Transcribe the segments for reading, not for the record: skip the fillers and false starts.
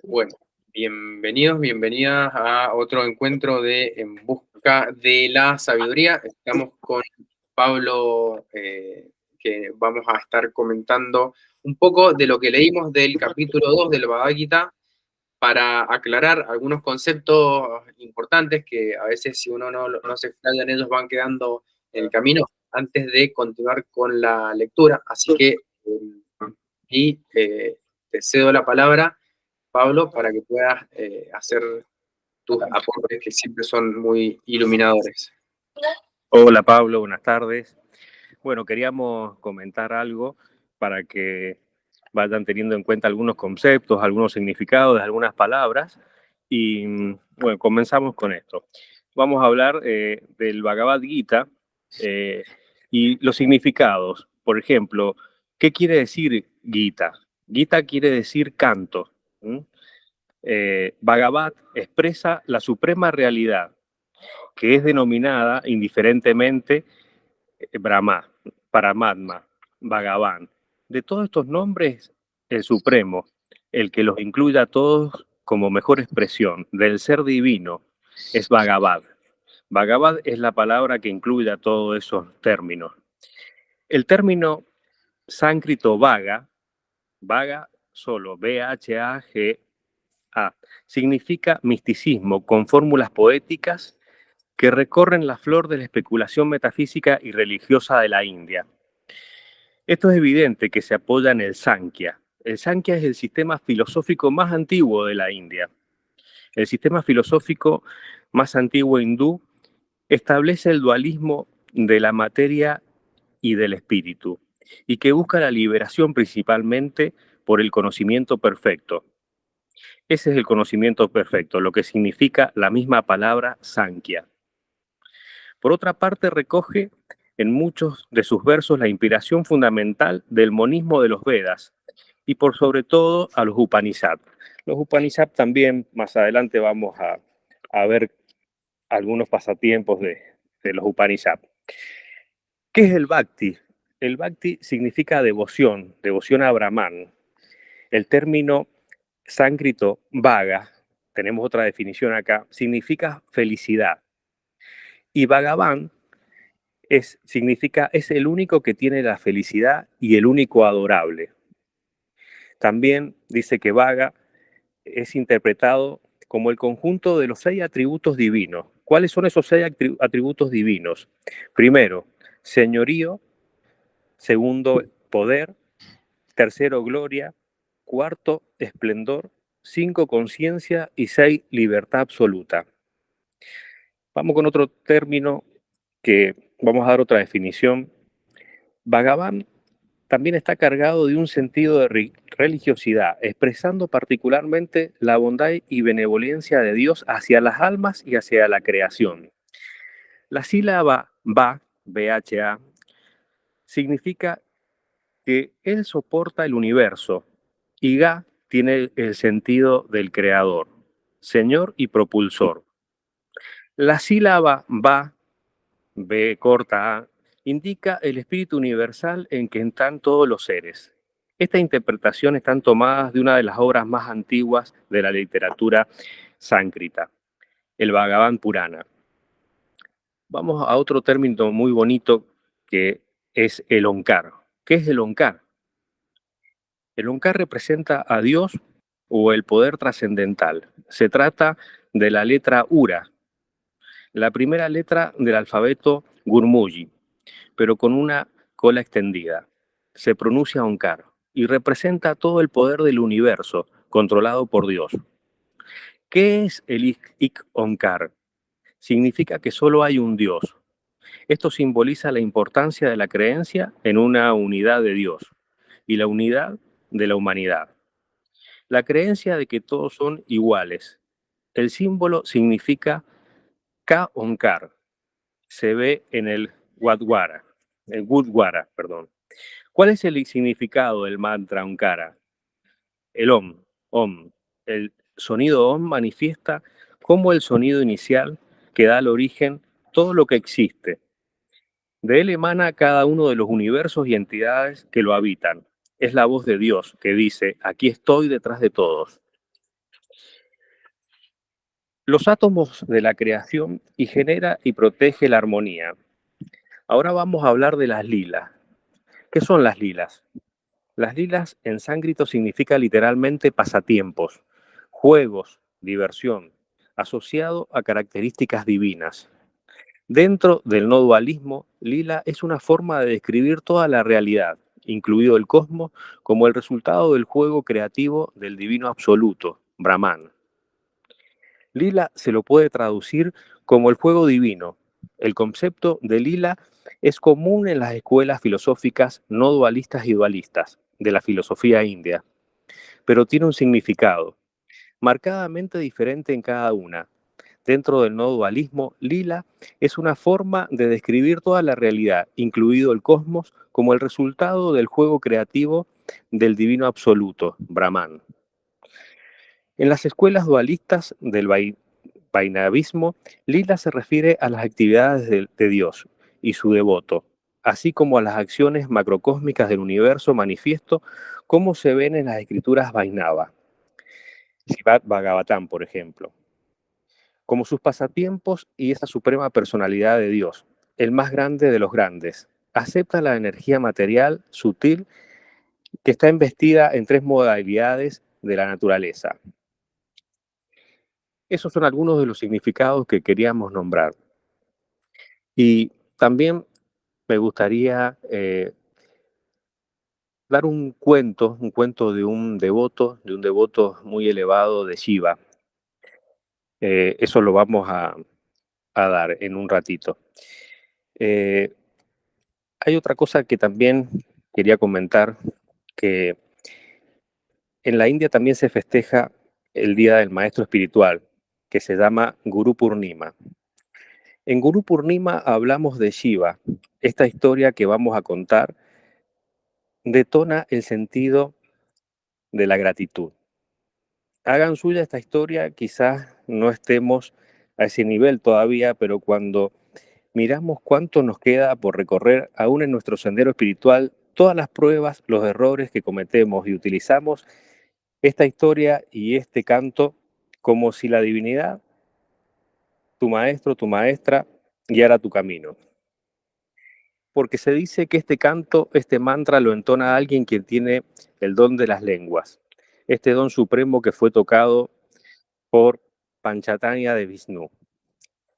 Bueno, bienvenidos, bienvenidas a otro encuentro de En Busca de la Sabiduría. Estamos con Pablo, que vamos a estar comentando un poco de lo que leímos del capítulo 2 del Bhagavad Gita para aclarar algunos conceptos importantes que a veces si uno no se explaya en ellos van quedando en el camino antes de continuar con la lectura. Así que te cedo la palabra, Pablo, para que puedas hacer tus aportes que siempre son muy iluminadores. Hola Pablo, buenas tardes. Bueno, queríamos comentar algo para que vayan teniendo en cuenta algunos conceptos, algunos significados de algunas palabras. Y bueno, comenzamos con esto. Vamos a hablar del Bhagavad Gita eh, y los significados. Por ejemplo, ¿qué quiere decir Gita? Gita quiere decir canto. Bhagavad expresa la suprema realidad, que es denominada indiferentemente Brahma, Paramatma, Bhagavan. De todos estos nombres, el Supremo, el que los incluye a todos como mejor expresión del ser divino, es Bhagavad. Bhagavad es la palabra que incluye a todos esos términos. El término sánscrito vaga solo, B-H-A-G-A, significa misticismo con fórmulas poéticas que recorren la flor de la especulación metafísica y religiosa de la India. Esto es evidente que se apoya en el Sankhya. El Sankhya es el sistema filosófico más antiguo de la India. El sistema filosófico más antiguo hindú establece el dualismo de la materia y del espíritu, y que busca la liberación principalmente por el conocimiento perfecto. Ese es el conocimiento perfecto, lo que significa la misma palabra Sankhya. Por otra parte, recoge en muchos de sus versos la inspiración fundamental del monismo de los Vedas y por sobre todo a los Upanishad. Los Upanishad también, más adelante vamos a ver algunos pasatiempos de los Upanishad. ¿Qué es el Bhakti? El Bhakti significa devoción, devoción a Brahman. El término sánscrito vaga, tenemos otra definición acá, significa felicidad. Y Bhagavan significa es el único que tiene la felicidad y el único adorable. También dice que Vaga es interpretado como el conjunto de los 6 atributos divinos. ¿Cuáles son esos 6 atributos divinos? Primero, señorío. Segundo, poder. Tercero, gloria. Cuarto, esplendor. 5, conciencia. Y 6, libertad absoluta. Vamos con otro término que vamos a dar otra definición. Bhagavan también está cargado de un sentido de religiosidad, expresando particularmente la bondad y benevolencia de Dios hacia las almas y hacia la creación. La sílaba Ba, BHA, significa que Él soporta el universo y Ga tiene el sentido del creador, Señor y propulsor. La sílaba Ba, B corta A, indica el espíritu universal en que están todos los seres. Estas interpretaciones están tomadas de una de las obras más antiguas de la literatura sánscrita, el Bhagavan Purana. Vamos a otro término muy bonito que es el Onkar. ¿Qué es el Onkar? El Onkar representa a Dios o el poder trascendental. Se trata de la letra Ura, la primera letra del alfabeto Gurmukhi, pero con una cola extendida. Se pronuncia Onkar y representa todo el poder del universo controlado por Dios. ¿Qué es el Ik Onkar? Significa que solo hay un Dios. Esto simboliza la importancia de la creencia en una unidad de Dios y la unidad de la humanidad. La creencia de que todos son iguales. El símbolo significa Ka Onkar. Se ve en el Gurdwara, perdón. ¿Cuál es el significado del mantra Onkara? El Om. El sonido Om manifiesta como el sonido inicial que da al origen todo lo que existe. De él emana cada uno de los universos y entidades que lo habitan. Es la voz de Dios que dice, aquí estoy detrás de todos. los átomos de la creación y genera y protege la armonía. Ahora vamos a hablar de las lilas. ¿Qué son las lilas? Las lilas en sánscrito significa literalmente pasatiempos, juegos, diversión, asociado a características divinas. Dentro del no dualismo, lila es una forma de describir toda la realidad, incluido el cosmos, como el resultado del juego creativo del divino absoluto, Brahman. Lila se lo puede traducir como el juego divino. El concepto de lila es común en las escuelas filosóficas no dualistas y dualistas de la filosofía india, pero tiene un significado marcadamente diferente en cada una. Dentro del no dualismo, lila es una forma de describir toda la realidad, incluido el cosmos, como el resultado del juego creativo del divino absoluto, Brahman. En las escuelas dualistas del vainavismo, lila se refiere a las actividades de Dios y su devoto, así como a las acciones macrocósmicas del universo manifiesto, como se ven en las escrituras Vaisnava, Srimad Bhagavatam, por ejemplo, como sus pasatiempos y esa suprema personalidad de Dios, el más grande de los grandes. Acepta la energía material sutil que está investida en tres modalidades de la naturaleza. Esos son algunos de los significados que queríamos nombrar. Y también me gustaría dar un cuento de un devoto muy elevado de Shiva. Eso lo vamos a dar en un ratito. Eh, Hay otra cosa que también quería comentar, que en la India también se festeja el Día del Maestro Espiritual, que se llama Guru Purnima. En Guru Purnima hablamos de Shiva. Esta historia que vamos a contar detona el sentido de la gratitud. Hagan suya esta historia, quizás no estemos a ese nivel todavía, pero cuando miramos cuánto nos queda por recorrer aún en nuestro sendero espiritual, todas las pruebas, los errores que cometemos y utilizamos esta historia y este canto como si la divinidad, tu maestro, tu maestra, guiara tu camino. Porque se dice que este canto, este mantra lo entona alguien quien tiene el don de las lenguas, este don supremo que fue tocado por Panchatanya de Vishnu.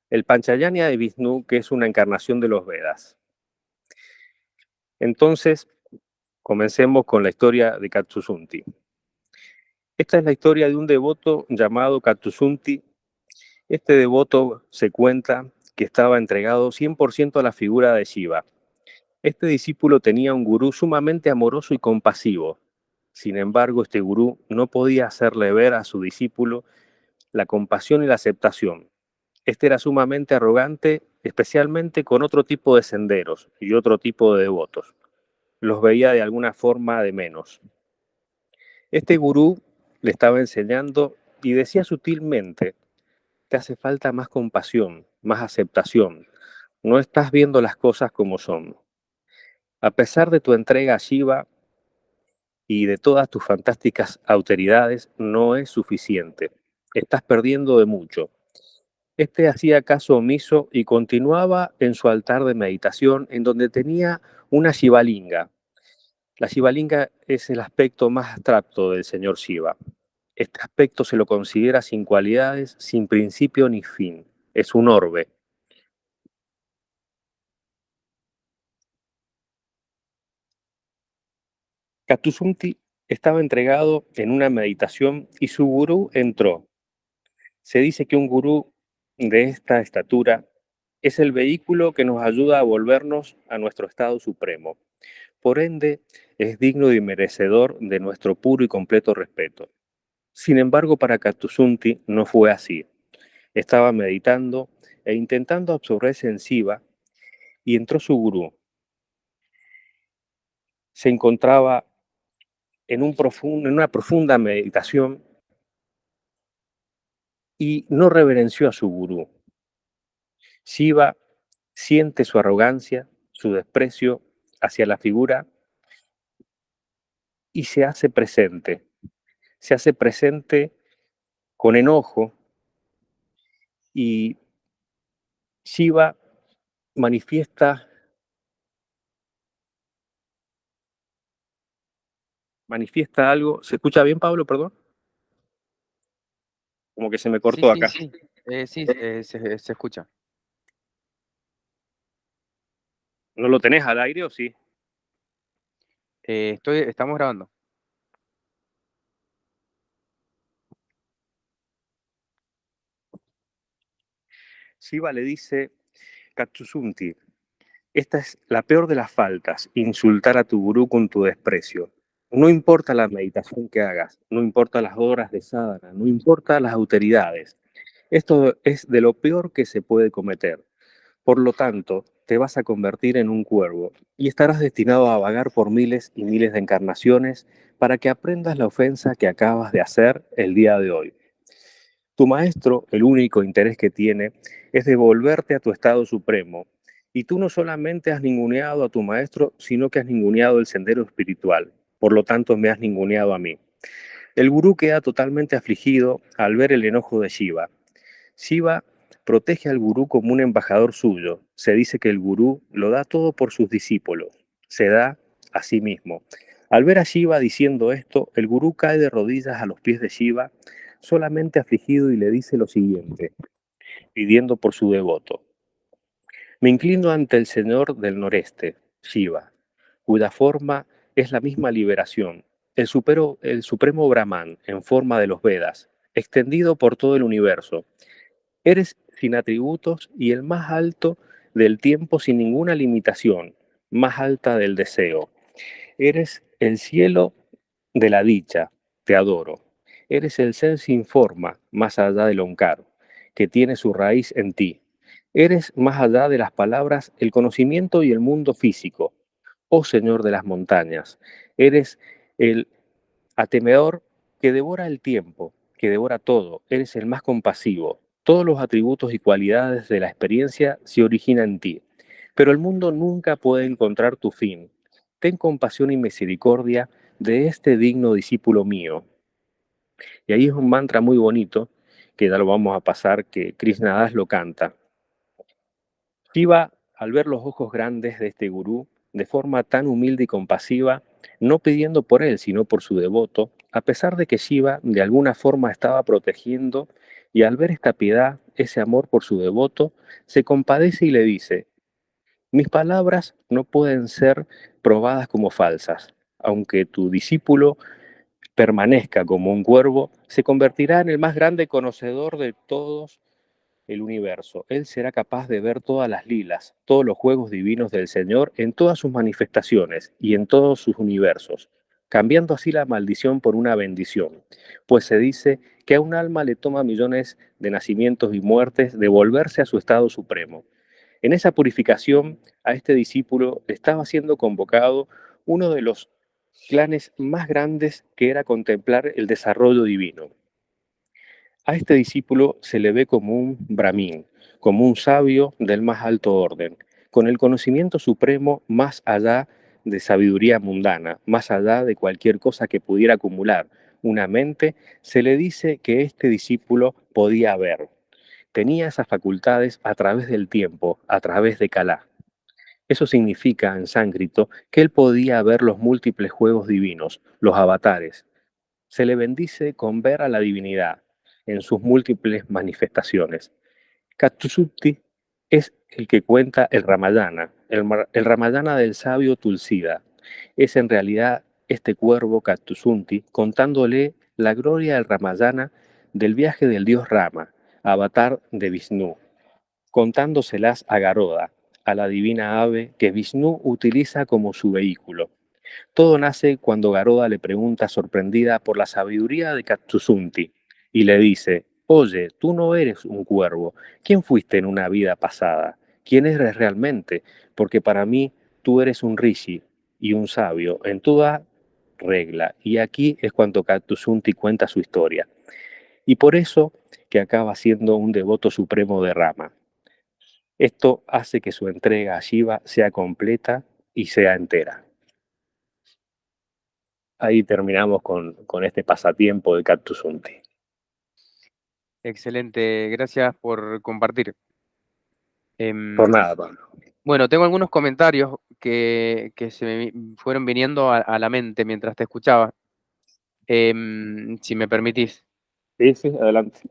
El Panchayanya de Vishnu, que es una encarnación de los Vedas. Entonces, comencemos con la historia de Katsusunti. Esta es la historia de un devoto llamado Katsusunti. Este devoto se cuenta que estaba entregado 100% a la figura de Shiva. Este discípulo tenía un gurú sumamente amoroso y compasivo. Sin embargo, este gurú no podía hacerle ver a su discípulo la compasión y la aceptación. Este era sumamente arrogante, especialmente con otro tipo de senderos y otro tipo de devotos. Los veía de alguna forma de menos. Este gurú le estaba enseñando y decía sutilmente: te hace falta más compasión, más aceptación. No estás viendo las cosas como son. A pesar de tu entrega a Shiva y de todas tus fantásticas autoridades, no es suficiente. Estás perdiendo de mucho. Este hacía caso omiso y continuaba en su altar de meditación, en donde tenía una Shivalinga. La Shivalinga es el aspecto más abstracto del señor Shiva. Este aspecto se lo considera sin cualidades, sin principio ni fin. Es un orbe. Katusumti estaba entregado en una meditación y su gurú entró. Se dice que un gurú de esta estatura es el vehículo que nos ayuda a volvernos a nuestro estado supremo. Por ende, es digno y merecedor de nuestro puro y completo respeto. Sin embargo, para Katusumti no fue así. Estaba meditando e intentando absorberse en Shiva y entró su gurú. Se encontraba en una profunda meditación y no reverenció a su gurú. Shiva siente su arrogancia, su desprecio hacia la figura y se hace presente. Se hace presente con enojo Y Shiva manifiesta algo. ¿Se escucha bien, Pablo? Perdón. Como que se me Sí, cortó sí, acá. sí. Sí, se escucha. ¿No lo tenés al aire o sí? Estamos grabando. Shiva le dice, Katsusunti, esta es la peor de las faltas, insultar a tu gurú con tu desprecio. No importa la meditación que hagas, no importa las horas de sadhana, no importa las autoridades. Esto es de lo peor que se puede cometer. Por lo tanto, te vas a convertir en un cuervo y estarás destinado a vagar por miles y miles de encarnaciones para que aprendas la ofensa que acabas de hacer el día de hoy. Tu maestro, el único interés que tiene es devolverte a tu estado supremo. Y tú no solamente has ninguneado a tu maestro, sino que has ninguneado el sendero espiritual. Por lo tanto, me has ninguneado a mí. El gurú queda totalmente afligido al ver el enojo de Shiva. Shiva protege al gurú como un embajador suyo. Se dice que el gurú lo da todo por sus discípulos. Se da a sí mismo. Al ver a Shiva diciendo esto, el gurú cae de rodillas a los pies de Shiva, solamente afligido, y le dice lo siguiente, pidiendo por su devoto. Me inclino ante el Señor del Noreste, Shiva, cuya forma es la misma liberación, el supremo Brahman en forma de los Vedas, extendido por todo el universo. Eres sin atributos y el más alto del tiempo sin ninguna limitación, más alta del deseo. Eres el cielo de la dicha, te adoro. Eres el ser sin forma, más allá del onkar, que tiene su raíz en ti. Eres más allá de las palabras, el conocimiento y el mundo físico. Oh Señor de las montañas, eres el atemedor que devora el tiempo, que devora todo. Eres el más compasivo. Todos los atributos y cualidades de la experiencia se originan en ti. Pero el mundo nunca puede encontrar tu fin. Ten compasión y misericordia de este digno discípulo mío. Y ahí es un mantra muy bonito, que ya lo vamos a pasar, que Krishna Das lo canta. Shiva, al ver los ojos grandes de este gurú, de forma tan humilde y compasiva, no pidiendo por él, sino por su devoto, a pesar de que Shiva de alguna forma estaba protegiendo, y al ver esta piedad, ese amor por su devoto, se compadece y le dice, mis palabras no pueden ser probadas como falsas. Aunque tu discípulo permanezca como un cuervo, se convertirá en el más grande conocedor de todos el universo. Él será capaz de ver todas las lilas, todos los juegos divinos del Señor en todas sus manifestaciones y en todos sus universos, cambiando así la maldición por una bendición, pues se dice que a un alma le toma millones de nacimientos y muertes de volverse a su estado supremo. En esa purificación, a este discípulo le estaba siendo convocado uno de los planes más grandes, que era contemplar el desarrollo divino. A este discípulo se le ve como un brahmin, como un sabio del más alto orden, con el conocimiento supremo más allá de sabiduría mundana, más allá de cualquier cosa que pudiera acumular una mente. Se le dice que este discípulo podía ver, tenía esas facultades a través del tiempo, a través de Kala. Eso significa en sánscrito que él podía ver los múltiples juegos divinos, los avatares. Se le bendice con ver a la divinidad en sus múltiples manifestaciones. Katsusuti es el que cuenta el Ramayana, el Ramayana del sabio Tulsida. Es en realidad este cuervo Katsusunti contándole la gloria del Ramayana, del viaje del dios Rama, avatar de Vishnu, contándoselas a Garoda, a la divina ave que Vishnu utiliza como su vehículo. Todo nace cuando Garoda le pregunta, sorprendida por la sabiduría de Katsusunti, y le dice, oye, tú no eres un cuervo. ¿Quién fuiste en una vida pasada? ¿Quién eres realmente? Porque para mí tú eres un rishi y un sabio en toda regla. Y aquí es cuando Katsusunti cuenta su historia. Y por eso que acaba siendo un devoto supremo de Rama. Esto hace que su entrega a Shiva sea completa y sea entera. Ahí terminamos con este pasatiempo de Katsusunti. Excelente, gracias por compartir. Por Em, nada, Pablo. bueno, tengo algunos comentarios que se me fueron viniendo a la mente mientras te escuchaba, si me permitís. Sí, sí, adelante.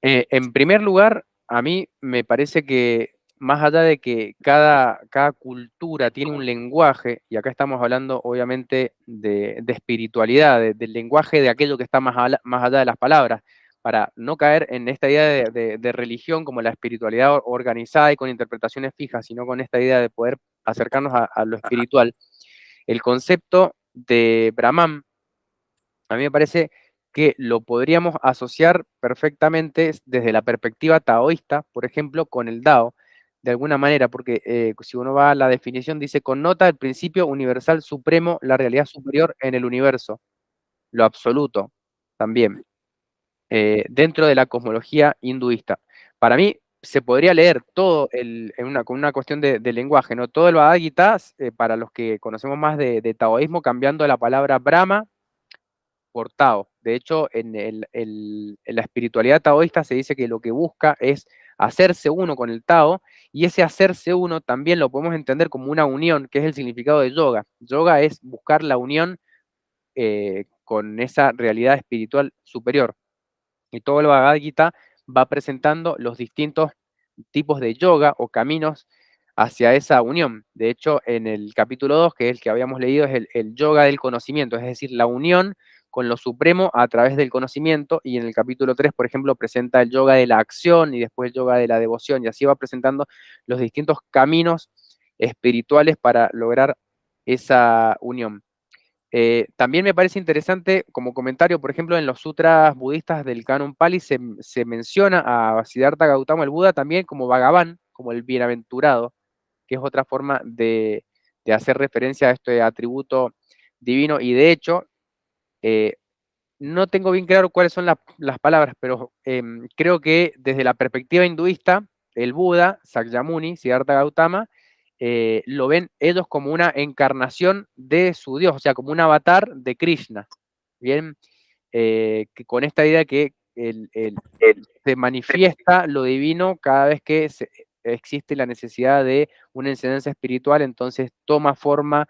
En primer lugar, a mí me parece que más allá de que cada cultura tiene un lenguaje, y acá estamos hablando obviamente de espiritualidad, del lenguaje de aquello que está más allá de las palabras, para no caer en esta idea de religión como la espiritualidad organizada y con interpretaciones fijas, sino con esta idea de poder acercarnos a lo espiritual. El concepto de Brahman, a mí me parece que lo podríamos asociar perfectamente desde la perspectiva taoísta, por ejemplo, con el Dao, de alguna manera, porque si uno va a la definición, dice, connota el principio universal supremo, la realidad superior en el universo, lo absoluto también, dentro de la cosmología hinduista. Para mí, se podría leer todo con una cuestión de lenguaje, ¿no? Todo el Bhagavad Gita, para los que conocemos más de taoísmo, cambiando la palabra Brahma por Tao. De hecho, en la espiritualidad taoísta se dice que lo que busca es hacerse uno con el Tao, y ese hacerse uno también lo podemos entender como una unión, que es el significado de yoga. Yoga es buscar la unión con esa realidad espiritual superior. Y todo el Bhagavad Gita va presentando los distintos tipos de yoga o caminos hacia esa unión. De hecho, en el capítulo 2, que es el que habíamos leído, es el yoga del conocimiento, es decir, la unión con lo supremo a través del conocimiento, y en el capítulo 3, por ejemplo, presenta el yoga de la acción y después el yoga de la devoción, y así va presentando los distintos caminos espirituales para lograr esa unión. También me parece interesante, como comentario, por ejemplo, en los sutras budistas del Canon Pali se menciona a Siddhartha Gautama, el Buda, también como Bhagavan, como el bienaventurado, que es otra forma de hacer referencia a este atributo divino. Y de hecho, eh, no tengo bien claro cuáles son las palabras, pero creo que desde la perspectiva hinduista, el Buda, Sakyamuni, Siddhartha Gautama, lo ven ellos como una encarnación de su Dios, o sea, como un avatar de Krishna. Bien, que con esta idea que se manifiesta lo divino cada vez que existe la necesidad de una enseñanza espiritual, entonces toma forma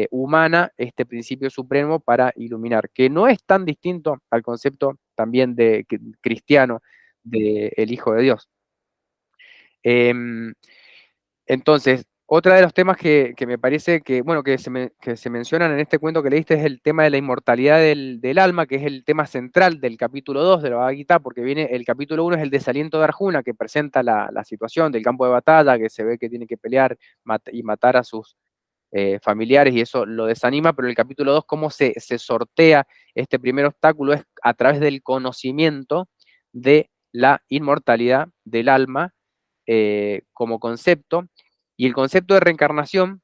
humana este principio supremo para iluminar, que no es tan distinto al concepto también de cristiano del Hijo de Dios. Entonces, otra de los temas que me parece que, bueno, que se mencionan en este cuento que leíste es el tema de la inmortalidad del alma, que es el tema central del capítulo 2 de la Bhagavad Gita, porque viene el capítulo 1 es el desaliento de Arjuna, que presenta la situación del campo de batalla, que se ve que tiene que pelear y matar a sus familiares, y eso lo desanima, pero el capítulo 2, cómo se sortea este primer obstáculo, es a través del conocimiento de la inmortalidad del alma como concepto. Y el concepto de reencarnación,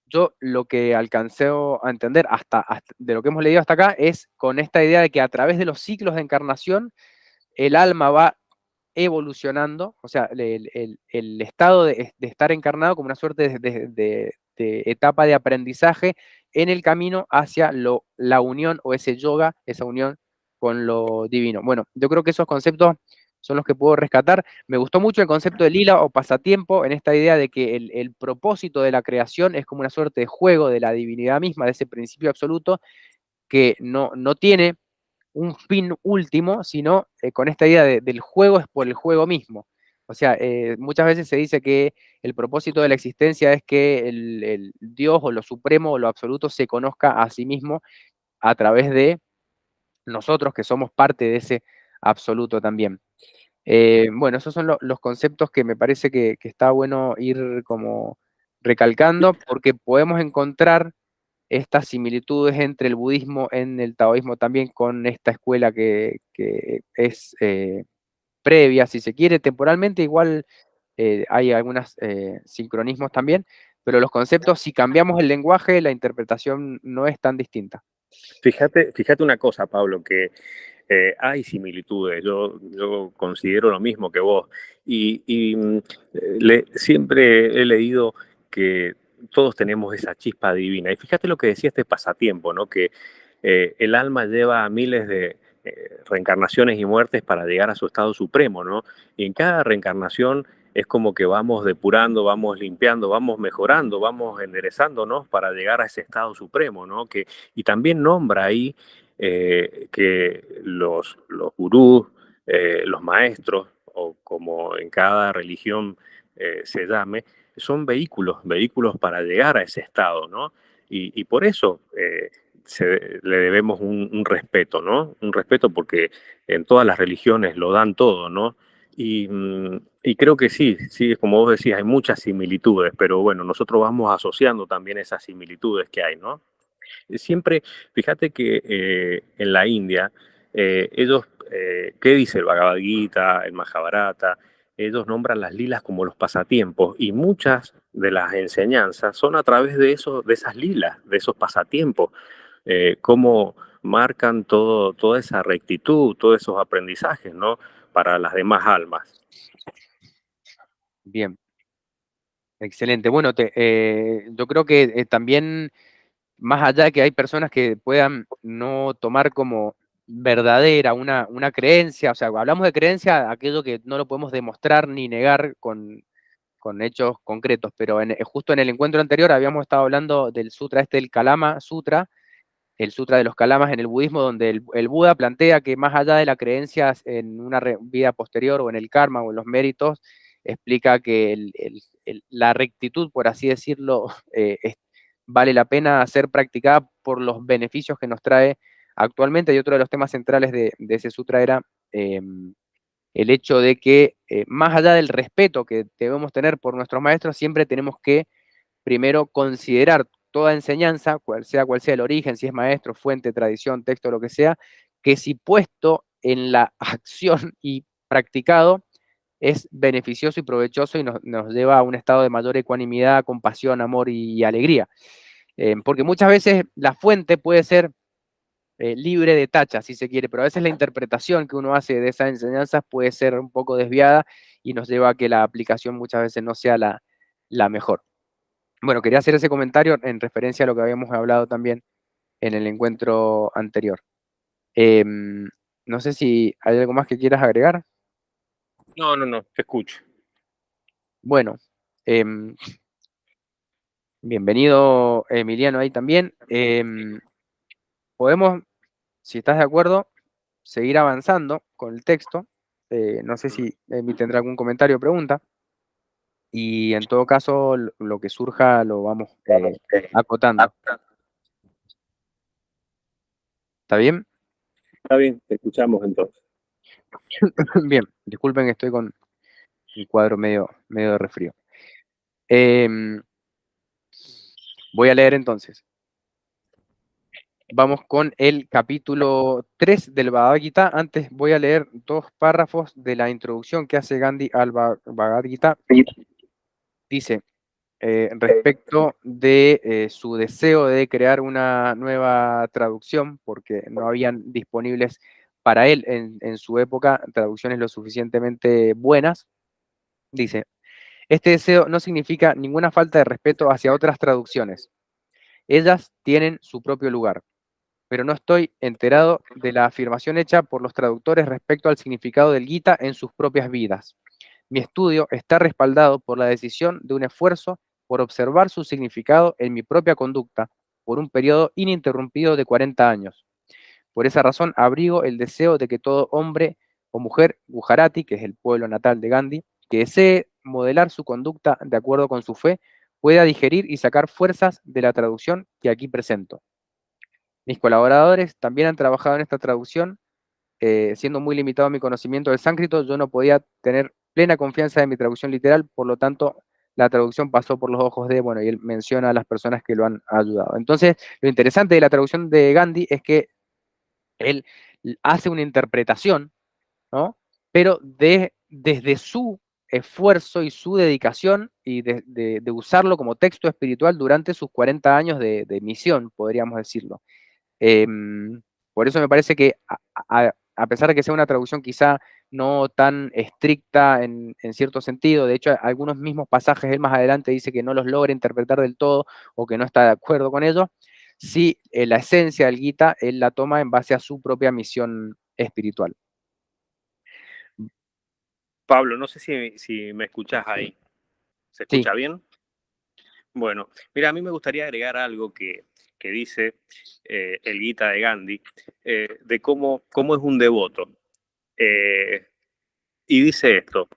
yo lo que alcancé a entender de lo que hemos leído hasta acá es con esta idea de que a través de los ciclos de encarnación el alma va evolucionando, o sea, el estado de estar encarnado como una suerte de etapa de aprendizaje en el camino hacia la unión o ese yoga, esa unión con lo divino. Bueno, yo creo que esos conceptos son los que puedo rescatar. Me gustó mucho el concepto de lila o pasatiempo, en esta idea de que el propósito de la creación es como una suerte de juego de la divinidad misma, de ese principio absoluto que no tiene un fin último, sino con esta idea del juego es por el juego mismo. O sea, muchas veces se dice que el propósito de la existencia es que el Dios o lo supremo o lo absoluto se conozca a sí mismo a través de nosotros, que somos parte de ese absoluto también. Bueno, esos son los conceptos que me parece que está bueno ir como recalcando, porque podemos encontrar estas similitudes entre el budismo en el taoísmo también con esta escuela que es previa, si se quiere, temporalmente, igual hay algunos sincronismos también, pero los conceptos, si cambiamos el lenguaje, la interpretación no es tan distinta. Fíjate una cosa, Pablo, que hay similitudes, yo considero lo mismo que vos, siempre he leído que todos tenemos esa chispa divina. Y fíjate lo que decía este pasatiempo, ¿no? Que el alma lleva miles reencarnaciones y muertes para llegar a su estado supremo, ¿no? Y en cada reencarnación es como que vamos depurando, vamos limpiando, vamos mejorando, vamos enderezándonos para llegar a ese estado supremo, ¿no? Y también nombra ahí que los gurús, los maestros, o como en cada religión se llame, son vehículos para llegar a ese estado, ¿no? Y por eso le debemos un respeto, ¿no? Un respeto porque en todas las religiones lo dan todo, ¿no? Y creo que sí, como vos decís, hay muchas similitudes, pero bueno, nosotros vamos asociando también esas similitudes que hay, ¿no? Siempre, fíjate que en la India, ellos, ¿qué dice el Bhagavad Gita, el Mahabharata? Ellos nombran las lilas como los pasatiempos y muchas de las enseñanzas son a través de de esas lilas, de esos pasatiempos, cómo marcan toda esa rectitud, todos esos aprendizajes, ¿no? Para las demás almas. Bien, excelente. Bueno, yo creo que también, más allá de que hay personas que puedan no tomar como verdadera una creencia, o sea, hablamos de creencia, aquello que no lo podemos demostrar ni negar con hechos concretos, pero justo en el encuentro anterior habíamos estado hablando del sutra del Kalama Sutra, el Sutra de los Kalamas en el budismo, donde el Buda plantea que más allá de la creencia en una vida posterior o en el karma o en los méritos, explica que la rectitud, por así decirlo, vale la pena ser practicada por los beneficios que nos trae actualmente. Y otro de los temas centrales de ese sutra era el hecho de que más allá del respeto que debemos tener por nuestros maestros, siempre tenemos que primero considerar toda enseñanza, cual sea el origen, si es maestro, fuente, tradición, texto, lo que sea, que si puesto en la acción y practicado es beneficioso y provechoso y nos lleva a un estado de mayor ecuanimidad, compasión, amor y alegría. Porque muchas veces la fuente puede ser libre de tacha, si se quiere, pero a veces la interpretación que uno hace de esas enseñanzas puede ser un poco desviada y nos lleva a que la aplicación muchas veces no sea la mejor. Bueno, quería hacer ese comentario en referencia a lo que habíamos hablado también en el encuentro anterior. No sé si hay algo más que quieras agregar. No, te escucho. Bueno, bienvenido Emiliano ahí también. Podemos, si estás de acuerdo, seguir avanzando con el texto. No sé si Emi tendrá algún comentario o pregunta. Y en todo caso, lo que surja lo vamos acotando. ¿Está bien? Está bien, te escuchamos entonces. Bien, disculpen que estoy con el cuadro medio de resfrío. Voy a leer entonces. Vamos con el capítulo 3 del Bhagavad Gita. Antes voy a leer 2 párrafos de la introducción que hace Gandhi al Bhagavad Gita. Dice, respecto de su deseo de crear una nueva traducción, porque no habían disponibles para él en su época traducciones lo suficientemente buenas, dice, este deseo no significa ninguna falta de respeto hacia otras traducciones. Ellas tienen su propio lugar, pero no estoy enterado de la afirmación hecha por los traductores respecto al significado del Gita en sus propias vidas. Mi estudio está respaldado por la decisión de un esfuerzo por observar su significado en mi propia conducta por un periodo ininterrumpido de 40 años. Por esa razón, abrigo el deseo de que todo hombre o mujer Gujarati, que es el pueblo natal de Gandhi, que desee modelar su conducta de acuerdo con su fe, pueda digerir y sacar fuerzas de la traducción que aquí presento. Mis colaboradores también han trabajado en esta traducción. Siendo muy limitado mi conocimiento del sánscrito, yo no podía tener plena confianza en mi traducción literal, por lo tanto, la traducción pasó por los ojos de, bueno, y él menciona a las personas que lo han ayudado. Entonces, lo interesante de la traducción de Gandhi es que él hace una interpretación, ¿no? Pero desde su esfuerzo y su dedicación y de usarlo como texto espiritual durante sus 40 años de misión, podríamos decirlo. Por eso me parece que a pesar de que sea una traducción quizá no tan estricta en cierto sentido, de hecho algunos mismos pasajes él más adelante dice que no los logra interpretar del todo o que no está de acuerdo con ellos, sí la esencia del Gita él la toma en base a su propia misión espiritual. Pablo, no sé si me escuchás ahí. ¿Se Sí, escucha bien? Bueno, mira, a mí me gustaría agregar algo que dice el Gita de Gandhi, de cómo es un devoto. Y dice esto,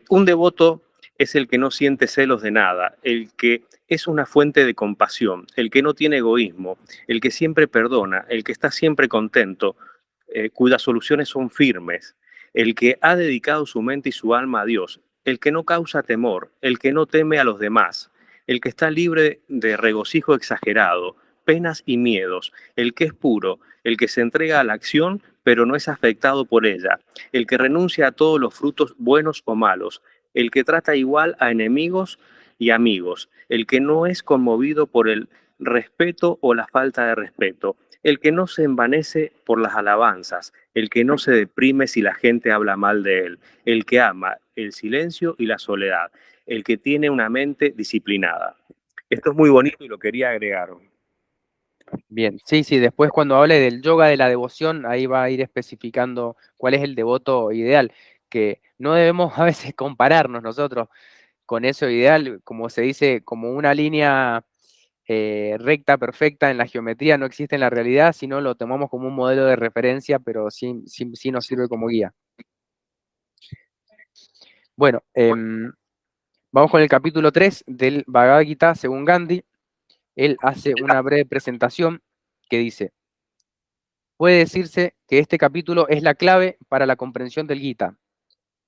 un devoto es el que no siente celos de nada, el que es una fuente de compasión, el que no tiene egoísmo, el que siempre perdona, el que está siempre contento, cuyas soluciones son firmes, el que ha dedicado su mente y su alma a Dios, el que no causa temor, el que no teme a los demás, el que está libre de regocijo exagerado, penas y miedos, el que es puro, el que se entrega a la acción pero no es afectado por ella, el que renuncia a todos los frutos buenos o malos, el que trata igual a enemigos y amigos, el que no es conmovido por el respeto o la falta de respeto, el que no se envanece por las alabanzas, el que no se deprime si la gente habla mal de él, el que ama el silencio y la soledad, el que tiene una mente disciplinada. Esto es muy bonito y lo quería agregar. bien. Sí, sí, después cuando hable del yoga de la devoción, ahí va a ir especificando cuál es el devoto ideal, que no debemos a veces compararnos nosotros con eso ideal, como se dice, como una línea recta, perfecta en la geometría no existe en la realidad, sino lo tomamos como un modelo de referencia, pero sí nos sirve como guía. Bueno, vamos con el capítulo 3 del Bhagavad Gita según Gandhi. Él hace una breve presentación que dice: puede decirse que este capítulo es la clave para la comprensión del Gita.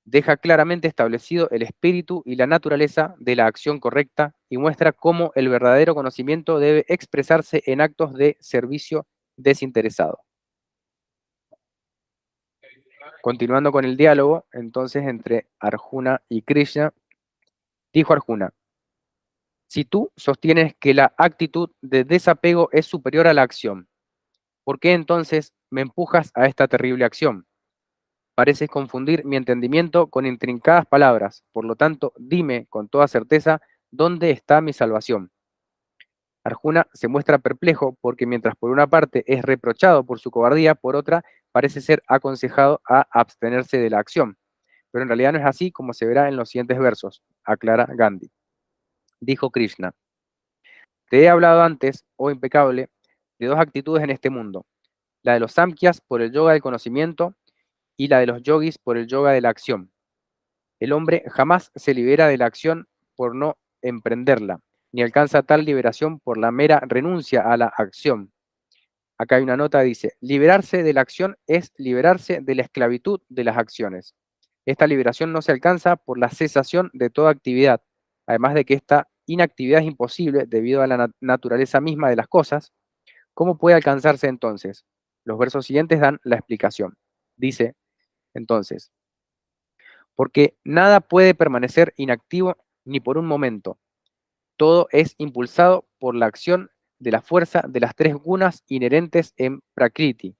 Deja claramente establecido el espíritu y la naturaleza de la acción correcta y muestra cómo el verdadero conocimiento debe expresarse en actos de servicio desinteresado. Continuando con el diálogo, entonces, entre Arjuna y Krishna, dijo Arjuna: si tú sostienes que la actitud de desapego es superior a la acción, ¿por qué entonces me empujas a esta terrible acción? Pareces confundir mi entendimiento con intrincadas palabras, por lo tanto, dime con toda certeza dónde está mi salvación. Arjuna se muestra perplejo porque mientras por una parte es reprochado por su cobardía, por otra parece ser aconsejado a abstenerse de la acción. Pero en realidad no es así, como se verá en los siguientes versos, aclara Gandhi. Dijo Krishna: te he hablado antes, oh impecable, de dos actitudes en este mundo, la de los samkhyas por el yoga del conocimiento y la de los yogis por el yoga de la acción. El hombre jamás se libera de la acción por no emprenderla, ni alcanza tal liberación por la mera renuncia a la acción. Acá hay una nota, dice: liberarse de la acción es liberarse de la esclavitud de las acciones. Esta liberación no se alcanza por la cesación de toda actividad, además de que esta inactividad es imposible debido a la naturaleza misma de las cosas. ¿Cómo puede alcanzarse entonces? Los versos siguientes dan la explicación. Dice entonces: porque nada puede permanecer inactivo ni por un momento. Todo es impulsado por la acción de la fuerza de las tres gunas inherentes en Prakriti.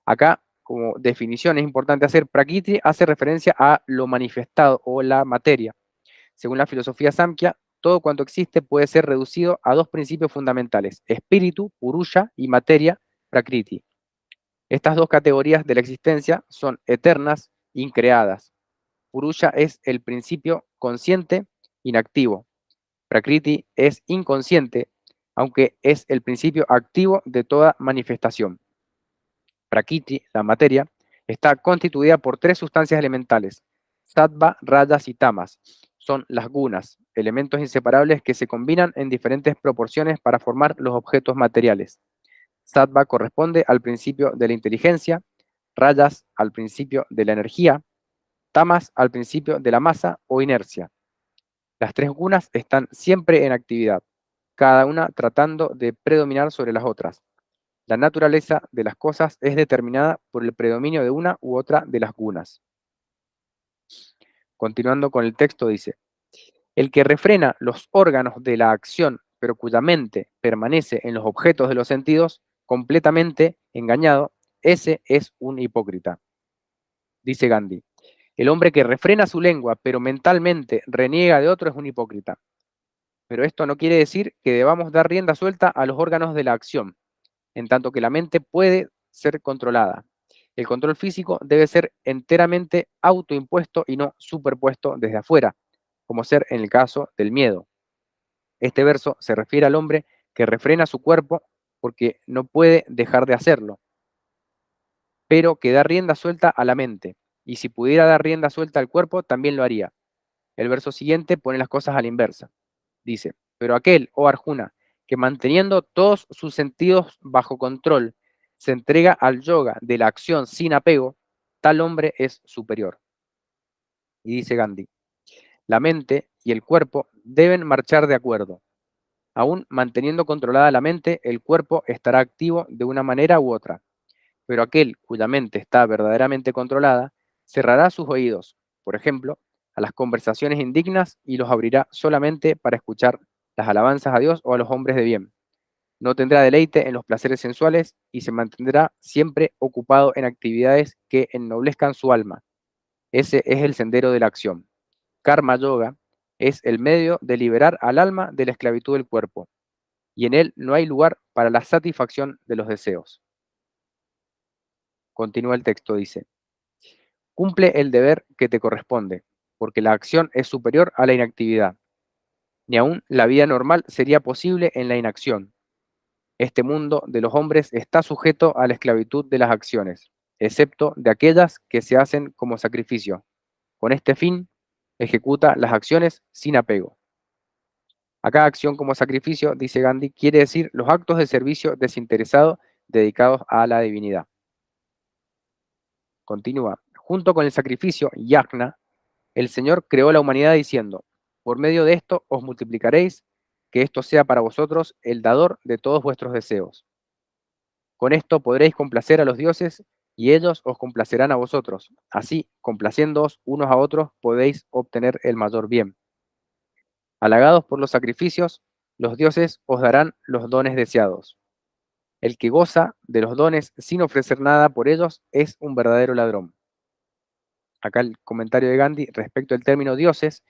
Acá, como definición, es importante hacer Prakriti, hace referencia a lo manifestado o la materia. Según la filosofía Samkhya, todo cuanto existe puede ser reducido a dos principios fundamentales: espíritu, Purusha, y materia, Prakriti. Estas dos categorías de la existencia son eternas, increadas. Purusha es el principio consciente, inactivo. Prakriti es inconsciente, aunque es el principio activo de toda manifestación. Prakriti, la materia, está constituida por tres sustancias elementales: sattva, rajas y tamas. Son las gunas, elementos inseparables que se combinan en diferentes proporciones para formar los objetos materiales. Sattva corresponde al principio de la inteligencia, rajas al principio de la energía, tamas al principio de la masa o inercia. Las tres gunas están siempre en actividad, cada una tratando de predominar sobre las otras. La naturaleza de las cosas es determinada por el predominio de una u otra de las gunas. Continuando con el texto dice: el que refrena los órganos de la acción, pero cuya mente permanece en los objetos de los sentidos, completamente engañado, ese es un hipócrita. Dice Gandhi: el hombre que refrena su lengua, pero mentalmente reniega de otro, es un hipócrita. Pero esto no quiere decir que debamos dar rienda suelta a los órganos de la acción, en tanto que la mente puede ser controlada. El control físico debe ser enteramente autoimpuesto y no superpuesto desde afuera, como ser en el caso del miedo. Este verso se refiere al hombre que refrena su cuerpo porque no puede dejar de hacerlo, pero que da rienda suelta a la mente, y si pudiera dar rienda suelta al cuerpo, también lo haría. El verso siguiente pone las cosas a la inversa. Dice, pero aquel, oh Arjuna, que manteniendo todos sus sentidos bajo control, se entrega al yoga de la acción sin apego, tal hombre es superior. Y dice Gandhi, la mente y el cuerpo deben marchar de acuerdo. Aún manteniendo controlada la mente, el cuerpo estará activo de una manera u otra. Pero aquel cuya mente está verdaderamente controlada, cerrará sus oídos, por ejemplo, a las conversaciones indignas y los abrirá solamente para escuchar las alabanzas a Dios o a los hombres de bien. No tendrá deleite en los placeres sensuales y se mantendrá siempre ocupado en actividades que ennoblezcan su alma. Ese es el sendero de la acción. Karma Yoga es el medio de liberar al alma de la esclavitud del cuerpo, y en él no hay lugar para la satisfacción de los deseos. Continúa el texto, dice, cumple el deber que te corresponde, porque la acción es superior a la inactividad. Ni aun la vida normal sería posible en la inacción. Este mundo de los hombres está sujeto a la esclavitud de las acciones, excepto de aquellas que se hacen como sacrificio. Con este fin, ejecuta las acciones sin apego. Acá acción como sacrificio, dice Gandhi, quiere decir los actos de servicio desinteresado dedicados a la divinidad. Continúa. Junto con el sacrificio, yajna, el Señor creó la humanidad diciendo, por medio de esto os multiplicaréis, que esto sea para vosotros el dador de todos vuestros deseos. Con esto podréis complacer a los dioses y ellos os complacerán a vosotros. Así, complaciéndoos unos a otros, podéis obtener el mayor bien. Halagados por los sacrificios, los dioses os darán los dones deseados. El que goza de los dones sin ofrecer nada por ellos es un verdadero ladrón. Acá el comentario de Gandhi respecto al término dioses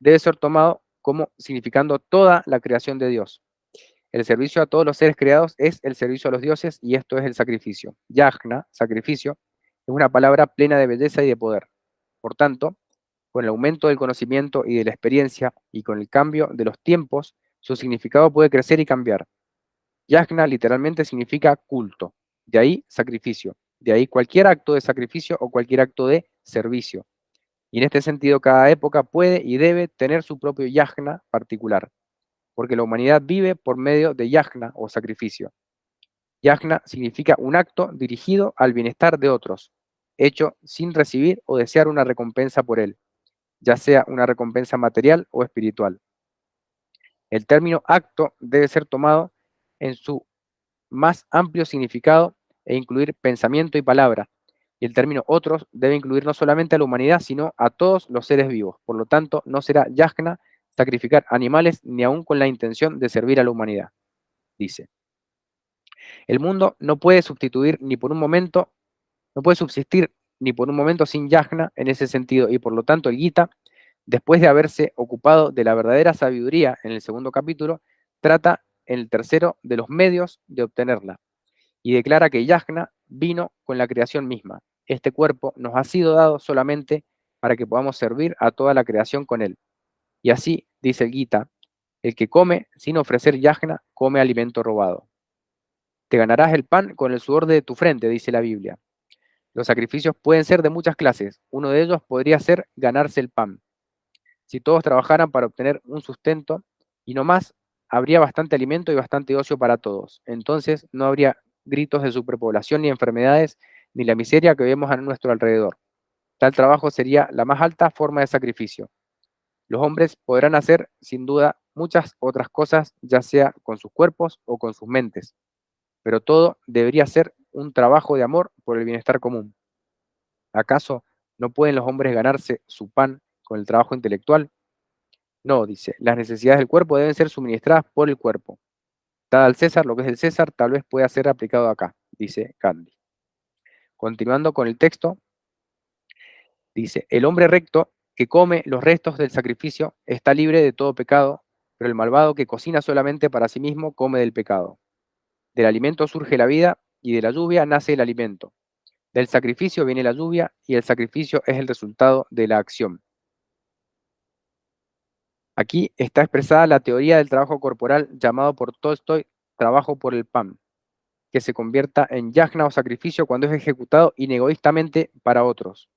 debe ser tomado como significando toda la creación de Dios. El servicio a todos los seres creados es el servicio a los dioses y esto es el sacrificio. Yajna, sacrificio, es una palabra plena de belleza y de poder. Por tanto, con el aumento del conocimiento y de la experiencia y con el cambio de los tiempos, su significado puede crecer y cambiar. Yajna literalmente significa culto, de ahí sacrificio, de ahí cualquier acto de sacrificio o cualquier acto de servicio. Y en este sentido, cada época puede y debe tener su propio yajna particular, porque la humanidad vive por medio de yajna o sacrificio. Yajna significa un acto dirigido al bienestar de otros, hecho sin recibir o desear una recompensa por él, ya sea una recompensa material o espiritual. El término acto debe ser tomado en su más amplio significado e incluir pensamiento y palabra. Y el término otros debe incluir no solamente a la humanidad, sino a todos los seres vivos. Por lo tanto, no será yajna sacrificar animales ni aun con la intención de servir a la humanidad, dice. El mundo no puede sustituir ni por un momento, no puede subsistir ni por un momento sin yajna en ese sentido, y por lo tanto el Gita, después de haberse ocupado de la verdadera sabiduría en el segundo capítulo, trata en el tercero de los medios de obtenerla, y declara que yajna vino con la creación misma. Este cuerpo nos ha sido dado solamente para que podamos servir a toda la creación con él. Y así, dice el Gita, el que come sin ofrecer yajna, come alimento robado. Te ganarás el pan con el sudor de tu frente, dice la Biblia. Los sacrificios pueden ser de muchas clases. Uno de ellos podría ser ganarse el pan. Si todos trabajaran para obtener un sustento y no más, habría bastante alimento y bastante ocio para todos. Entonces no habría gritos de superpoblación ni enfermedades, ni la miseria que vemos a nuestro alrededor. Tal trabajo sería la más alta forma de sacrificio. Los hombres podrán hacer, sin duda, muchas otras cosas, ya sea con sus cuerpos o con sus mentes, pero todo debería ser un trabajo de amor por el bienestar común. ¿Acaso no pueden los hombres ganarse su pan con el trabajo intelectual? No, dice, las necesidades del cuerpo deben ser suministradas por el cuerpo. Dada al César lo que es del César, tal vez pueda ser aplicado acá, dice Gandhi. Continuando con el texto, dice, el hombre recto que come los restos del sacrificio está libre de todo pecado, pero el malvado que cocina solamente para sí mismo come del pecado. Del alimento surge la vida y de la lluvia nace el alimento. Del sacrificio viene la lluvia y el sacrificio es el resultado de la acción. Aquí está expresada la teoría del trabajo corporal llamado por Tolstoy trabajo por el pan, que se convierta en yajna o sacrificio cuando es ejecutado inegoístamente para otros.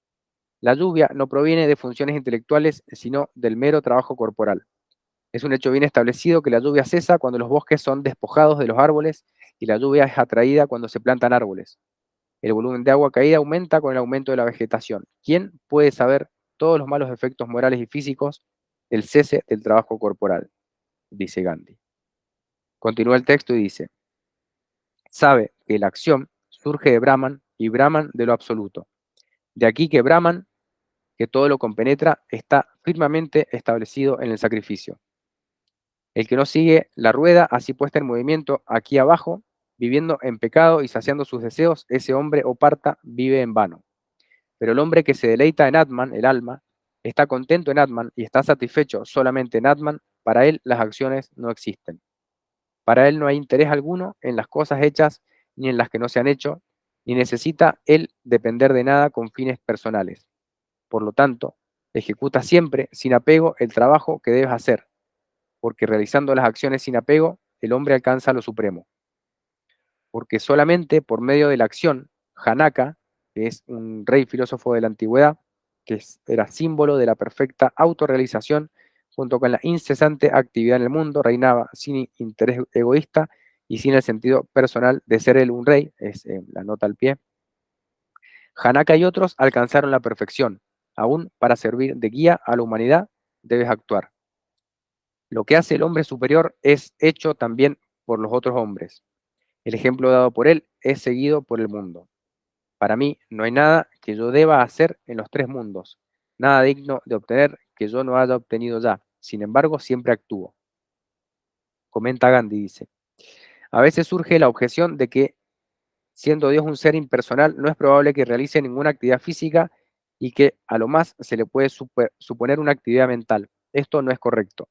La lluvia no proviene de funciones intelectuales, sino del mero trabajo corporal. Es un hecho bien establecido que la lluvia cesa cuando los bosques son despojados de los árboles y la lluvia es atraída cuando se plantan árboles. El volumen de agua caída aumenta con el aumento de la vegetación. ¿Quién puede saber todos los malos efectos morales y físicos del cese del trabajo corporal? Dice Gandhi. Continúa el texto y dice, sabe que la acción surge de Brahman y Brahman de lo absoluto. De aquí que Brahman, que todo lo compenetra, está firmemente establecido en el sacrificio. El que no sigue la rueda así puesta en movimiento aquí abajo, viviendo en pecado y saciando sus deseos, ese hombre o parta vive en vano. Pero el hombre que se deleita en Atman, el alma, está contento en Atman y está satisfecho solamente en Atman, para él las acciones no existen. Para él no hay interés alguno en las cosas hechas ni en las que no se han hecho, ni necesita él depender de nada con fines personales. Por lo tanto, ejecuta siempre, sin apego, el trabajo que debes hacer, porque realizando las acciones sin apego, el hombre alcanza lo supremo. Porque solamente por medio de la acción, Janaka, que es un rey filósofo de la antigüedad, que era símbolo de la perfecta autorrealización, junto con la incesante actividad en el mundo, reinaba sin interés egoísta y sin el sentido personal de ser él un rey, es la nota al pie. Janaka y otros alcanzaron la perfección. Aún para servir de guía a la humanidad, debes actuar. Lo que hace el hombre superior es hecho también por los otros hombres. El ejemplo dado por él es seguido por el mundo. Para mí no hay nada que yo deba hacer en los tres mundos, nada digno de obtener que yo no haya obtenido ya. Sin embargo, siempre actúo. Comenta Gandhi, dice. A veces surge la objeción de que, siendo Dios un ser impersonal, no es probable que realice ninguna actividad física y que a lo más se le puede suponer una actividad mental. Esto no es correcto,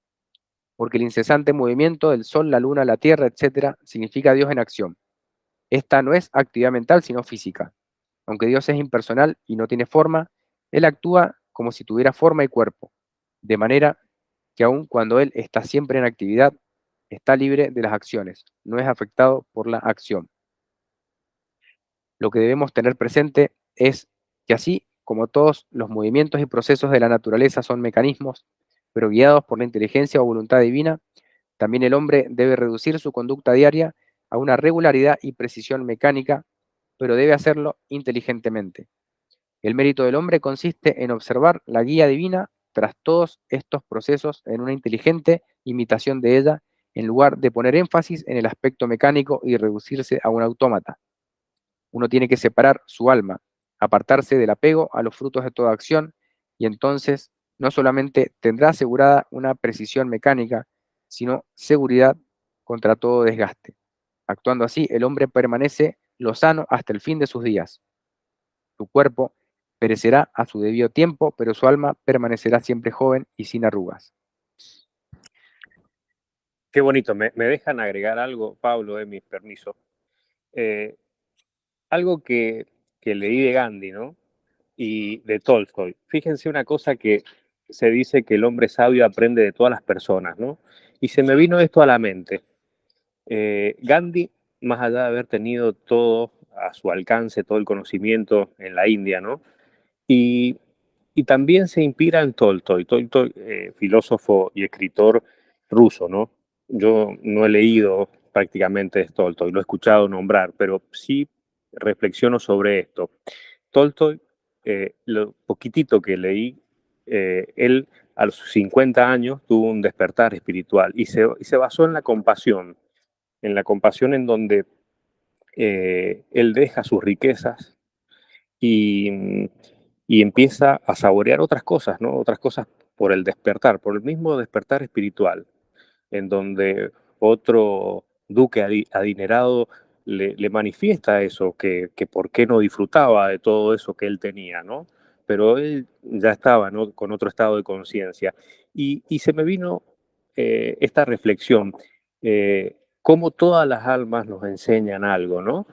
porque el incesante movimiento del sol, la luna, la tierra, etc., significa Dios en acción. Esta no es actividad mental, sino física. Aunque Dios es impersonal y no tiene forma, Él actúa como si tuviera forma y cuerpo, de manera que aun cuando Él está siempre en actividad, está libre de las acciones, no es afectado por la acción. Lo que debemos tener presente es que así como todos los movimientos y procesos de la naturaleza son mecanismos, pero guiados por la inteligencia o voluntad divina, también el hombre debe reducir su conducta diaria a una regularidad y precisión mecánica, pero debe hacerlo inteligentemente. El mérito del hombre consiste en observar la guía divina tras todos estos procesos en una inteligente imitación de ella, en lugar de poner énfasis en el aspecto mecánico y reducirse a un autómata. Uno tiene que separar su alma, apartarse del apego a los frutos de toda acción, y entonces no solamente tendrá asegurada una precisión mecánica, sino seguridad contra todo desgaste. Actuando así, el hombre permanece lozano hasta el fin de sus días. Su cuerpo perecerá a su debido tiempo, pero su alma permanecerá siempre joven y sin arrugas. Qué bonito. Me dejan agregar algo, Pablo, de mis permisos. Eh, algo que leí de Gandhi, ¿no? Y de Tolstoy. Fíjense una cosa que se dice que el hombre sabio aprende de todas las personas, ¿no? Y se me vino esto a la mente. Gandhi, más allá de haber tenido todo a su alcance, todo el conocimiento en la India, ¿no? Y, y también se inspira en Tolstoy, filósofo y escritor ruso, ¿no? Yo no he leído prácticamente de Tolstoy, lo he escuchado nombrar, pero sí reflexiono sobre esto. Tolstoy, lo poquitito que leí, él a los 50 años tuvo un despertar espiritual y se basó en la compasión en donde él deja sus riquezas y, y empieza a saborear otras cosas, ¿no? Otras cosas por el despertar, por el mismo despertar espiritual, en donde otro duque adinerado le manifiesta eso, que por qué no disfrutaba de todo eso que él tenía, ¿no? Pero él ya estaba, ¿no?, con otro estado de conciencia. Y se me vino esta reflexión, cómo todas las almas nos enseñan algo, ¿no?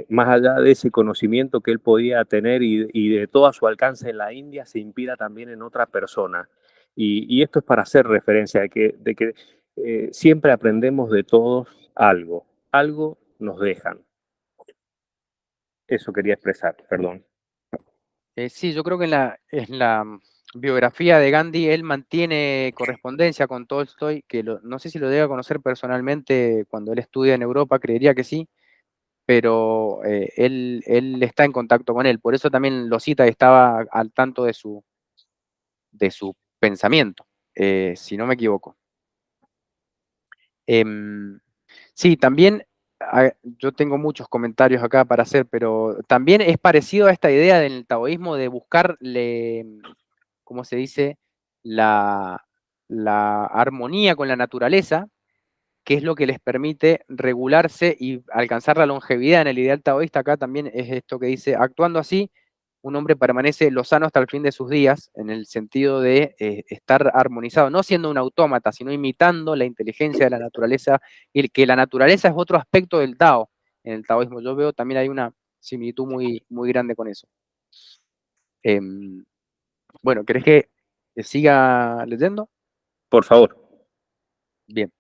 más allá de ese conocimiento que él podía tener y de todo a su alcance en la India, se inspira también en otra persona. Y esto es para hacer referencia de que siempre aprendemos de todos algo, algo nos dejan. Eso quería expresar, perdón. Sí, yo creo que en la biografía de Gandhi él mantiene correspondencia con Tolstoy, que no sé si lo debe conocer personalmente cuando él estudia en Europa, creería que sí, pero él está en contacto con él, por eso también lo cita y estaba al tanto de su pensamiento, si no me equivoco. Em, sí, también yo tengo muchos comentarios acá para hacer, pero también es parecido a esta idea del taoísmo de buscarle, ¿cómo se dice? La armonía con la naturaleza, que es lo que les permite regularse y alcanzar la longevidad. En el ideal taoísta acá también es esto que dice, actuando así, un hombre permanece lozano hasta el fin de sus días, en el sentido de estar armonizado, no siendo un autómata, sino imitando la inteligencia de la naturaleza, y que la naturaleza es otro aspecto del Tao, en el taoísmo. Yo veo también hay una similitud muy, muy grande con eso. Bueno, ¿querés que siga leyendo? Por favor. Bien,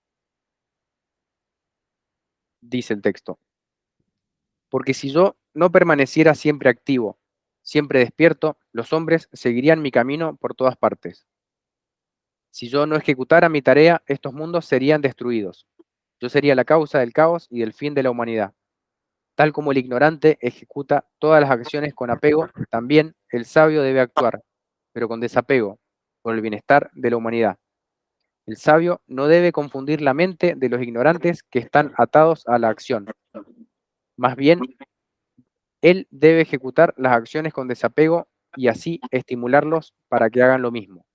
dice el texto. Porque si yo no permaneciera siempre activo, siempre despierto, los hombres seguirían mi camino por todas partes. Si yo no ejecutara mi tarea, estos mundos serían destruidos. Yo sería la causa del caos y del fin de la humanidad. Tal como el ignorante ejecuta todas las acciones con apego, también el sabio debe actuar, pero con desapego, por el bienestar de la humanidad. El sabio no debe confundir la mente de los ignorantes que están atados a la acción. Más bien, él debe ejecutar las acciones con desapego y así estimularlos para que hagan lo mismo.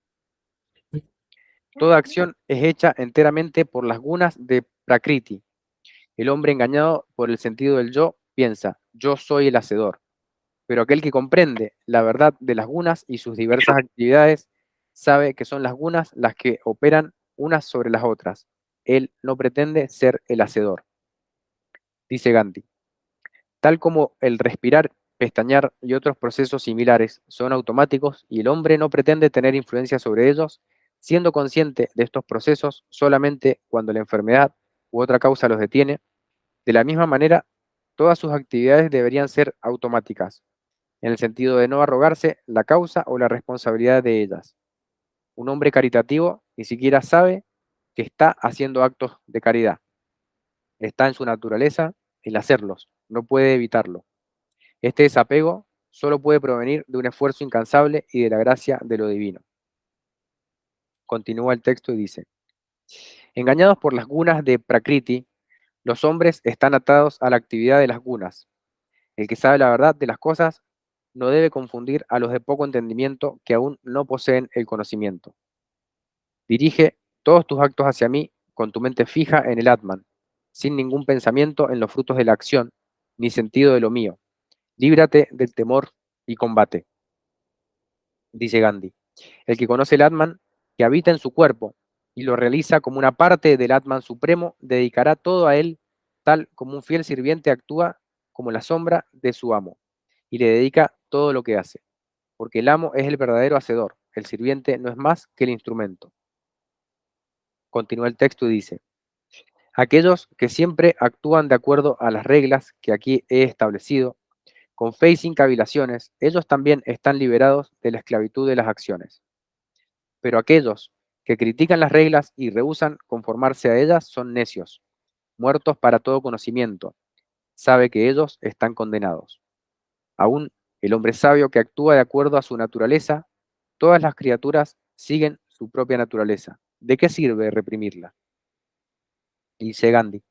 Toda acción es hecha enteramente por las gunas de Prakriti. El hombre engañado por el sentido del yo piensa, yo soy el hacedor. Pero aquel que comprende la verdad de las gunas y sus diversas actividades sabe que son las gunas las que operan unas sobre las otras. Él no pretende ser el hacedor. Dice Gandhi. Tal como el respirar, pestañear y otros procesos similares son automáticos y el hombre no pretende tener influencia sobre ellos, siendo consciente de estos procesos solamente cuando la enfermedad u otra causa los detiene, de la misma manera, todas sus actividades deberían ser automáticas, en el sentido de no arrogarse la causa o la responsabilidad de ellas. Un hombre caritativo ni siquiera sabe que está haciendo actos de caridad. Está en su naturaleza el hacerlos, no puede evitarlo. Este desapego solo puede provenir de un esfuerzo incansable y de la gracia de lo divino. Continúa el texto y dice, engañados por las gunas de Prakriti, los hombres están atados a la actividad de las gunas. El que sabe la verdad de las cosas no debe confundir a los de poco entendimiento que aún no poseen el conocimiento. Dirige todos tus actos hacia mí con tu mente fija en el Atman, sin ningún pensamiento en los frutos de la acción, ni sentido de lo mío. Líbrate del temor y combate, dice Gandhi. El que conoce el Atman, que habita en su cuerpo y lo realiza como una parte del Atman supremo, dedicará todo a él, tal como un fiel sirviente actúa como la sombra de su amo, y le dedica todo lo que hace, porque el amo es el verdadero hacedor, el sirviente no es más que el instrumento. Continúa el texto y dice, aquellos que siempre actúan de acuerdo a las reglas que aquí he establecido, con fe y sin cavilaciones, ellos también están liberados de la esclavitud de las acciones. Pero aquellos que critican las reglas y rehúsan conformarse a ellas son necios, muertos para todo conocimiento. Sabe que ellos están condenados. Aún el hombre sabio que actúa de acuerdo a su naturaleza, todas las criaturas siguen su propia naturaleza. ¿De qué sirve reprimirla? Dice Gandhi.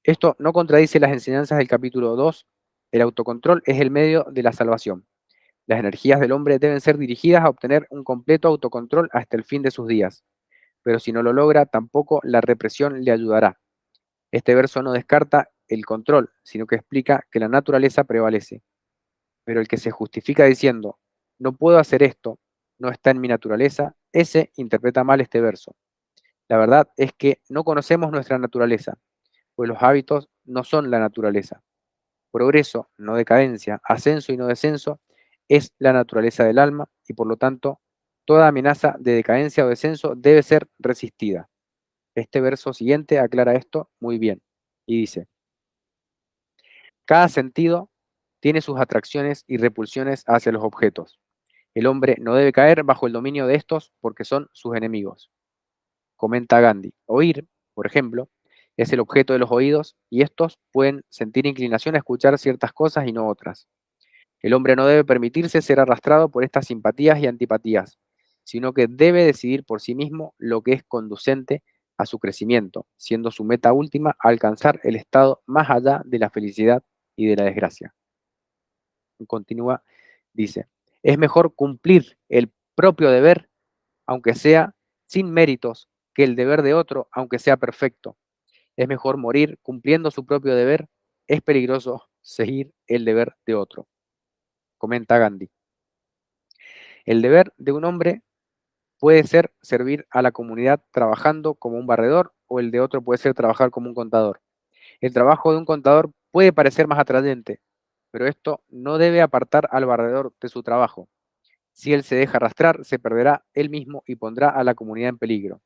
Esto no contradice las enseñanzas del capítulo 2. El autocontrol es el medio de la salvación. Las energías del hombre deben ser dirigidas a obtener un completo autocontrol hasta el fin de sus días. Pero si no lo logra, tampoco la represión le ayudará. Este verso no descarta el control, sino que explica que la naturaleza prevalece. Pero el que se justifica diciendo, no puedo hacer esto, no está en mi naturaleza, ese interpreta mal este verso. La verdad es que no conocemos nuestra naturaleza, pues los hábitos no son la naturaleza. Progreso, no decadencia, ascenso y no descenso, es la naturaleza del alma y por lo tanto toda amenaza de decadencia o descenso debe ser resistida. Este verso siguiente aclara esto muy bien y dice: cada sentido tiene sus atracciones y repulsiones hacia los objetos. El hombre no debe caer bajo el dominio de estos porque son sus enemigos. Comenta Gandhi: oír, por ejemplo, es el objeto de los oídos y estos pueden sentir inclinación a escuchar ciertas cosas y no otras. El hombre no debe permitirse ser arrastrado por estas simpatías y antipatías, sino que debe decidir por sí mismo lo que es conducente a su crecimiento, siendo su meta última alcanzar el estado más allá de la felicidad y de la desgracia. Continúa, dice: es mejor cumplir el propio deber, aunque sea sin méritos, que el deber de otro, aunque sea perfecto. Es mejor morir cumpliendo su propio deber, es peligroso seguir el deber de otro. Comenta Gandhi: el deber de un hombre puede ser servir a la comunidad trabajando como un barredor, o el de otro puede ser trabajar como un contador. El trabajo de un contador puede parecer más atrayente, pero esto no debe apartar al barredor de su trabajo. Si él se deja arrastrar, se perderá él mismo y pondrá a la comunidad en peligro.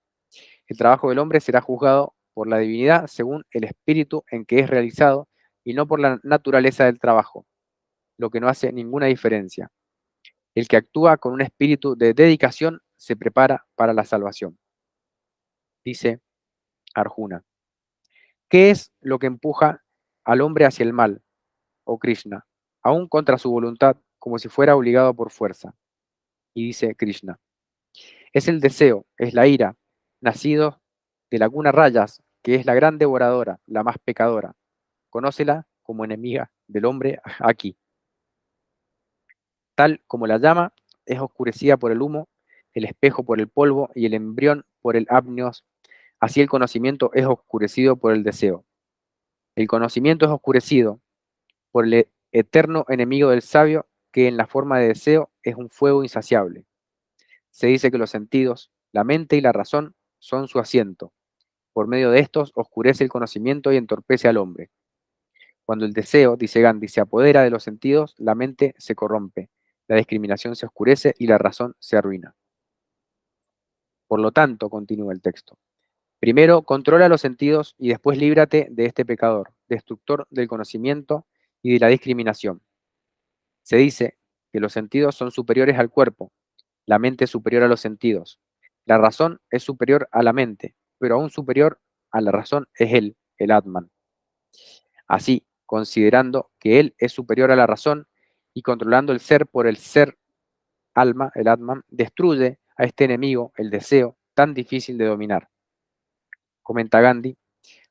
El trabajo del hombre será juzgado por la divinidad según el espíritu en que es realizado y no por la naturaleza del trabajo, lo que no hace ninguna diferencia. El que actúa con un espíritu de dedicación se prepara para la salvación. Dice Arjuna: ¿qué es lo que empuja al hombre hacia el mal, oh Krishna, aún contra su voluntad, como si fuera obligado por fuerza? Y dice Krishna: es el deseo, es la ira, nacido de la guna rayas, que es la gran devoradora, la más pecadora. Conócela como enemiga del hombre aquí. Tal como la llama es oscurecida por el humo, el espejo por el polvo y el embrión por el apnios, así el conocimiento es oscurecido por el deseo. El conocimiento es oscurecido por el eterno enemigo del sabio, que en la forma de deseo es un fuego insaciable. Se dice que los sentidos, la mente y la razón son su asiento. Por medio de estos oscurece el conocimiento y entorpece al hombre. Cuando el deseo, dice Gandhi, se apodera de los sentidos, la mente se corrompe, la discriminación se oscurece y la razón se arruina. Por lo tanto, continúa el texto, primero controla los sentidos y después líbrate de este pecador, destructor del conocimiento y de la discriminación. Se dice que los sentidos son superiores al cuerpo, la mente es superior a los sentidos, la razón es superior a la mente, pero aún superior a la razón es él, el Atman. Así, considerando que él es superior a la razón y controlando el ser por el ser alma, el Atman, destruye a este enemigo, el deseo, tan difícil de dominar. Comenta Gandhi: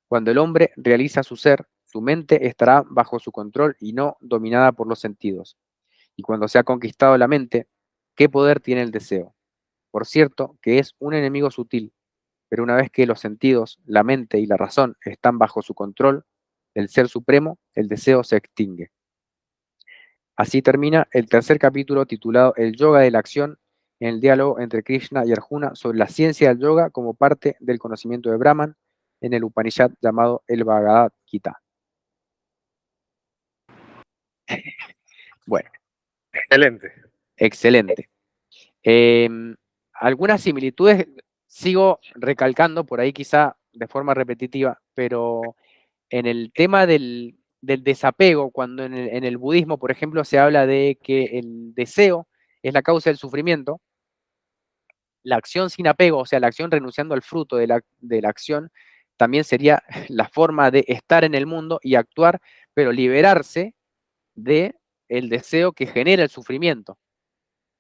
cuando el hombre realiza su ser, su mente estará bajo su control y no dominada por los sentidos. Y cuando se ha conquistado la mente, ¿qué poder tiene el deseo? Por cierto, que es un enemigo sutil, pero una vez que los sentidos, la mente y la razón están bajo su control, el ser supremo, el deseo se extingue. Así termina el tercer capítulo titulado El Yoga de la Acción, en el diálogo entre Krishna y Arjuna sobre la ciencia del yoga como parte del conocimiento de Brahman en el Upanishad llamado el Bhagavad Gita. Bueno, Excelente. excelente. Algunas similitudes sigo recalcando por ahí quizá de forma repetitiva, pero en el tema del desapego, cuando en el budismo, por ejemplo, se habla de que el deseo es la causa del sufrimiento, la acción sin apego, o sea, la acción renunciando al fruto de la acción, también sería la forma de estar en el mundo y actuar, pero liberarse de el deseo que genera el sufrimiento.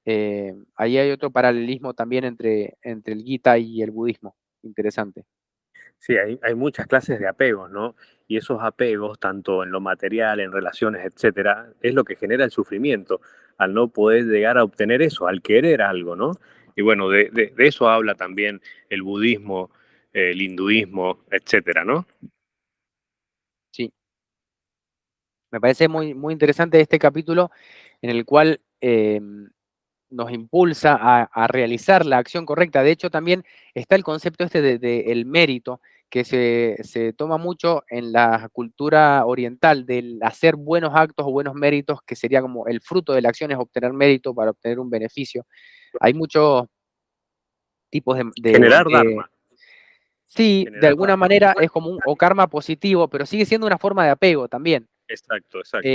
Ahí hay otro paralelismo también entre el Gita y el budismo, interesante. Sí, hay muchas clases de apegos, ¿no? Y esos apegos, tanto en lo material, en relaciones, etcétera, es lo que genera el sufrimiento, al no poder llegar a obtener eso, al querer algo, ¿no? Y bueno, de eso habla también el budismo, el hinduismo, etcétera, ¿no? Sí, me parece muy, muy interesante este capítulo en el cual nos impulsa a realizar la acción correcta. De hecho, también está el concepto este de el mérito, que se toma mucho en la cultura oriental del hacer buenos actos o buenos méritos, que sería como el fruto de la acción es obtener mérito para obtener un beneficio. Hay muchos tipos Generar Dharma. Sí, de Generar alguna Dharma. manera es como o karma positivo, pero sigue siendo una forma de apego también. Exacto, exacto.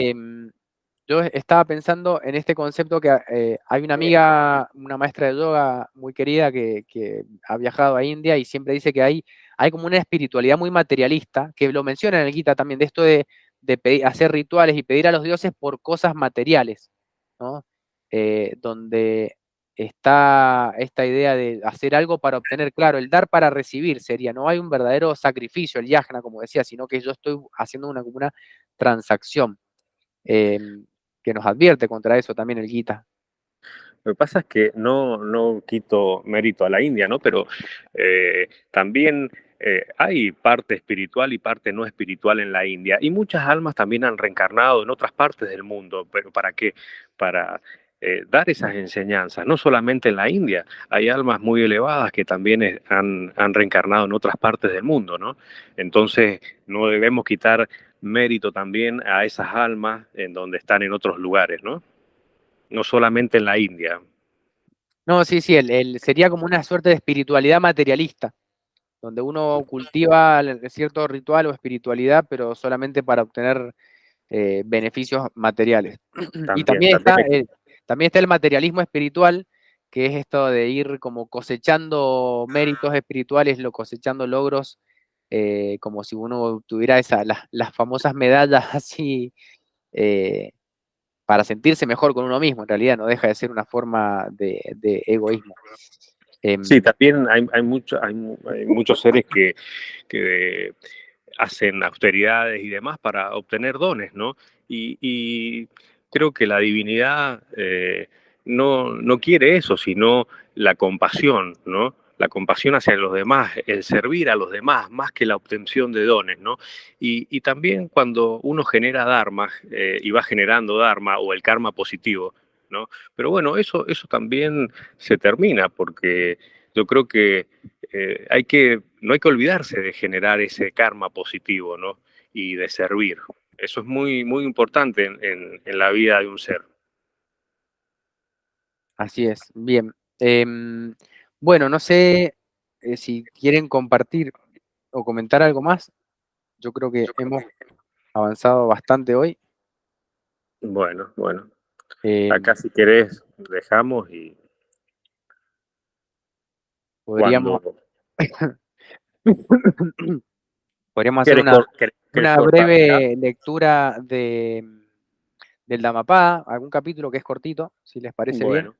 Yo estaba pensando en este concepto que hay una amiga, una maestra de yoga muy querida que ha viajado a India y siempre dice que hay como una espiritualidad muy materialista, que lo menciona en el Gita también, de esto de hacer rituales y pedir a los dioses por cosas materiales, ¿no? Donde está esta idea de hacer algo para obtener, claro, el dar para recibir sería, no hay un verdadero sacrificio, el yajna, como decía, sino que yo estoy haciendo como una transacción. Que nos advierte contra eso también el Gita. Lo que pasa es que no quito mérito a la India, ¿no? Pero también hay parte espiritual y parte no espiritual en la India. Y muchas almas también han reencarnado en otras partes del mundo. ¿Pero para qué? Para dar esas enseñanzas. No solamente en la India. Hay almas muy elevadas que también han reencarnado en otras partes del mundo, ¿no? Entonces no debemos quitar mérito también a esas almas en donde están en otros lugares, ¿no? No solamente en la India. No, sí, sería como una suerte de espiritualidad materialista, donde uno cultiva cierto ritual o espiritualidad, pero solamente para obtener beneficios materiales. Y También, también está el materialismo espiritual, que es esto de ir como cosechando méritos espirituales, cosechando logros, como si uno tuviera las famosas medallas así, para sentirse mejor con uno mismo. En realidad no deja de ser una forma de egoísmo. sí, también hay muchos seres que hacen austeridades y demás para obtener dones, ¿no? Y creo que la divinidad no quiere eso, sino la compasión, ¿no? La compasión hacia los demás, el servir a los demás, más que la obtención de dones, ¿no? Y también cuando uno genera dharma y va generando dharma o el karma positivo, ¿no? Pero bueno, eso también se termina porque yo creo que no hay que olvidarse de generar ese karma positivo, ¿no? Y de servir. Eso es muy, muy importante en la vida de un ser. Así es, bien. Bueno, no sé si quieren compartir o comentar algo más. Yo creo que hemos avanzado bastante hoy. Bueno, bueno. Em, Acá si querés dejamos y podríamos, cuando podríamos hacer querés una cortar acá. breve lectura del Dhammapada, algún capítulo que es cortito, si les parece bien, Bueno,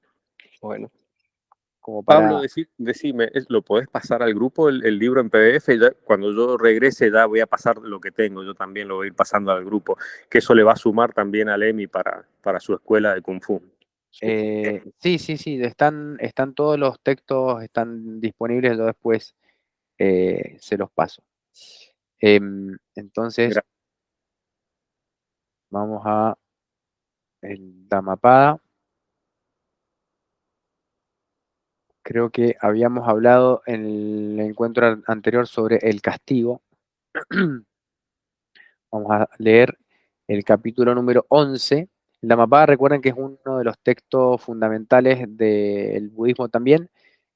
bueno. como Pablo, para... decime, ¿lo podés pasar al grupo el libro en PDF? Ya, cuando yo regrese ya voy a pasar lo que tengo, yo también lo voy a ir pasando al grupo, que eso le va a sumar también a Emi para su escuela de Kung Fu. sí, sí, sí, están todos los textos, están disponibles, yo después se los paso. Entonces, vamos a el Dhammapada. Creo que habíamos hablado en el encuentro anterior sobre el castigo. Vamos a leer el capítulo número 11. El Dhammapada, recuerden que es uno de los textos fundamentales del budismo también,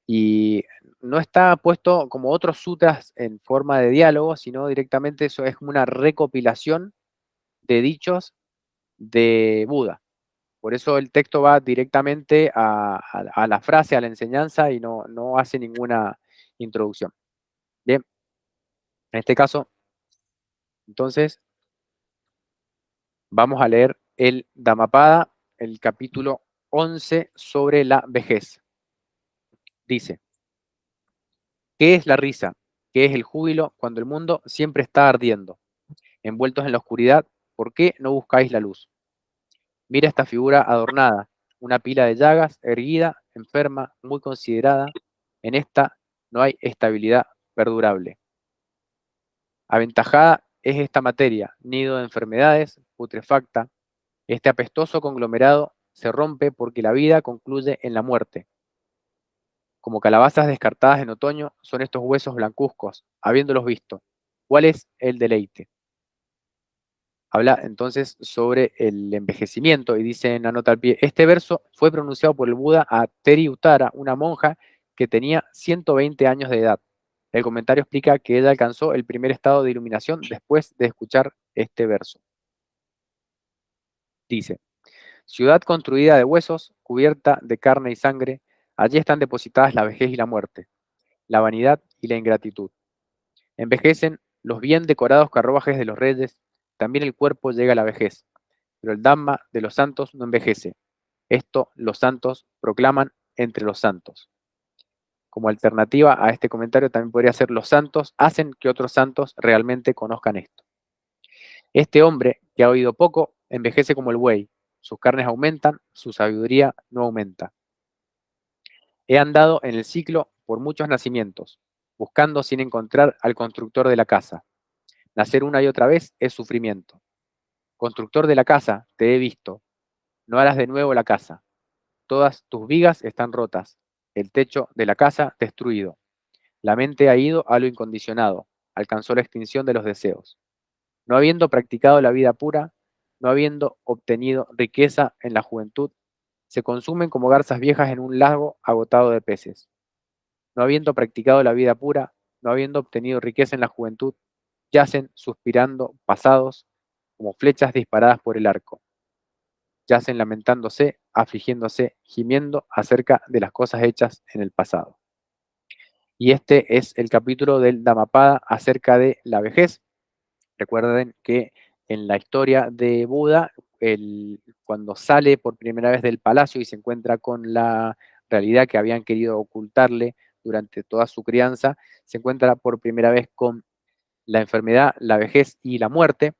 y no está puesto como otros sutras en forma de diálogo, sino directamente eso es como una recopilación de dichos de Buda. Por eso el texto va directamente a la frase, a la enseñanza, y no hace ninguna introducción. Bien, en este caso, entonces, vamos a leer el Dhammapada, el capítulo 11 sobre la vejez. Dice, ¿qué es la risa? ¿Qué es el júbilo cuando el mundo siempre está ardiendo? Envueltos en la oscuridad, ¿por qué no buscáis la luz? Mira esta figura adornada, una pila de llagas, erguida, enferma, muy considerada. En esta no hay estabilidad perdurable. Aventajada es esta materia, nido de enfermedades, putrefacta. Este apestoso conglomerado se rompe porque la vida concluye en la muerte. Como calabazas descartadas en otoño son estos huesos blancuzcos, habiéndolos visto. ¿Cuál es el deleite? Habla entonces sobre el envejecimiento y dice en la nota al pie, este verso fue pronunciado por el Buda a Teri Uttara, una monja que tenía 120 años de edad. El comentario explica que ella alcanzó el primer estado de iluminación después de escuchar este verso. Dice, ciudad construida de huesos, cubierta de carne y sangre, allí están depositadas la vejez y la muerte, la vanidad y la ingratitud. Envejecen los bien decorados carruajes de los reyes, también el cuerpo llega a la vejez, pero el Dhamma de los santos no envejece. Esto los santos proclaman entre los santos. Como alternativa a este comentario también podría ser los santos hacen que otros santos realmente conozcan esto. Este hombre que ha oído poco envejece como el buey, sus carnes aumentan, su sabiduría no aumenta. He andado en el ciclo por muchos nacimientos, buscando sin encontrar al constructor de la casa. Nacer una y otra vez es sufrimiento. Constructor de la casa, te he visto. No harás de nuevo la casa. Todas tus vigas están rotas. El techo de la casa destruido. La mente ha ido a lo incondicionado. Alcanzó la extinción de los deseos. No habiendo practicado la vida pura, no habiendo obtenido riqueza en la juventud, se consumen como garzas viejas en un lago agotado de peces. No habiendo practicado la vida pura, no habiendo obtenido riqueza en la juventud, yacen suspirando, pasados, como flechas disparadas por el arco. Yacen lamentándose, afligiéndose, gimiendo acerca de las cosas hechas en el pasado. Y este es el capítulo del Dhammapada acerca de la vejez. Recuerden que en la historia de Buda, cuando sale por primera vez del palacio y se encuentra con la realidad que habían querido ocultarle durante toda su crianza, se encuentra por primera vez con la enfermedad, la vejez y la muerte,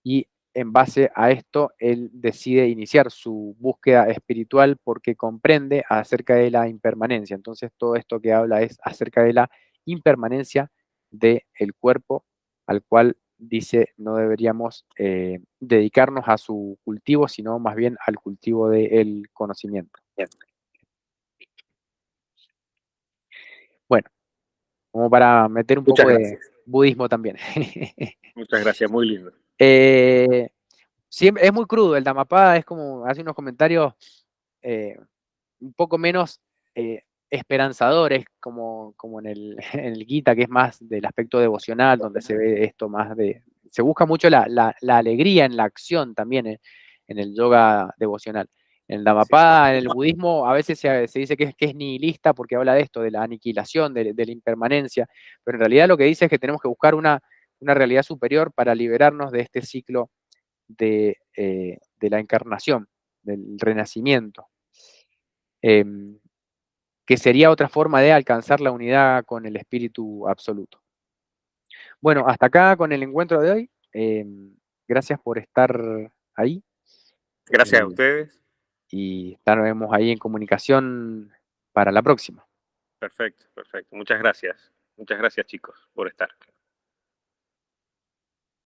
y en base a esto él decide iniciar su búsqueda espiritual porque comprende acerca de la impermanencia. Entonces todo esto que habla es acerca de la impermanencia del cuerpo, al cual dice no deberíamos dedicarnos a su cultivo, sino más bien al cultivo del conocimiento. Bueno, como para meter un Muchas poco de gracias. budismo también. Muchas gracias, muy lindo. Es muy crudo, el Dhammapada es como, hace unos comentarios un poco menos esperanzadores, como en en el Gita, que es más del aspecto devocional, donde se ve esto más de... Se busca mucho la alegría en la acción también en el yoga devocional. En el Dhammapada, en el budismo, a veces se dice que es nihilista porque habla de esto, de la aniquilación, de la impermanencia, pero en realidad lo que dice es que tenemos que buscar una realidad superior para liberarnos de este ciclo de la encarnación, del renacimiento, que sería otra forma de alcanzar la unidad con el espíritu absoluto. Bueno, hasta acá con el encuentro de hoy. Gracias por estar ahí. Gracias a ustedes. Y estaremos ahí en comunicación para la próxima. Perfecto, perfecto. Muchas gracias. Muchas gracias, chicos, por estar.